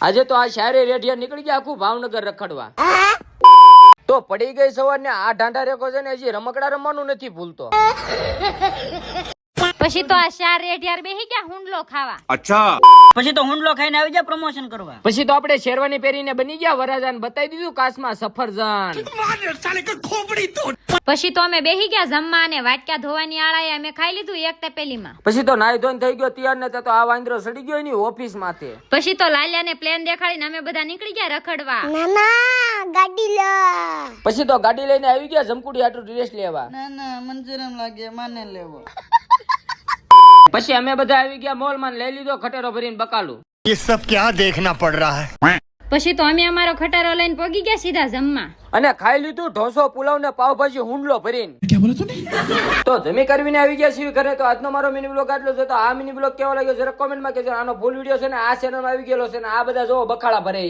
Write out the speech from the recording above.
આજે તો આ શાયરે રેડિયા નીકળી ગયા આખું ભાવનગર રખડવા. તો પડી ગઈ સવાર ને આ ઢાંઢા રેકો છે ને હજી રમકડા રમવાનું નથી ભૂલતો. પછી તો આ શાર રેઢિયાર બેહી ગયા હુંડલો ખાવા. અચ્છા. પછી તો હુંડલો ખાઈને આવી ગયા પ્રમોશન કરવા. પછી તો આપણે શેરવાની પહેરીને બની ગયા વરાજાન બતાવી દીધું કાસમાં સફરજન. પછી તો અમે બેહી ગયા જમવા અને વાટકા ધોવાની આળાએ અમે ખાઈ લીધું એક તપેલીમાં. પછી તો નાઈ ધોઈને થઈ ગયો તૈયાર ને તો આ વાંદરો સડી ગયો એની ઓફિસ માંથી. પછી તો લાલિયાને પ્લેન દેખાડીને અમે બધા નીકળી ગયા રખડવા. પછી તો ગાડી લઈને આવી ગયા જમકુડી આટલું ડ્રેસ લેવા. ના મંજૂરમ લાગે માને લેવો. પછી અમે બધા આવી ગયા મોલ માં લઈ લીધો ખટેરો ભરીને બકાલું. ये सब क्या देखना पड़ रहा है. પછી તો અમે અમારો ખટારો લઈને પોગી ગયા સીધા જમવા. અને ખાઈ લીધું ઢોસો પુલાવ ને પાવભાજી હુંડલો ભરીને. તો જમી કરવીને આવી ગયા છીએ ઘરે. તો આજનો મારો મિની બ્લોગ આટલો છે. તો આ મિની બ્લોગ કેવો લાગ્યો જરા કોમેન્ટ માં કહેજો. આનો ફૂલ વિડીયો છે ને આ ચેનલ માં આવી ગયેલો છે ને આ બધા જો બખાડા ભરે.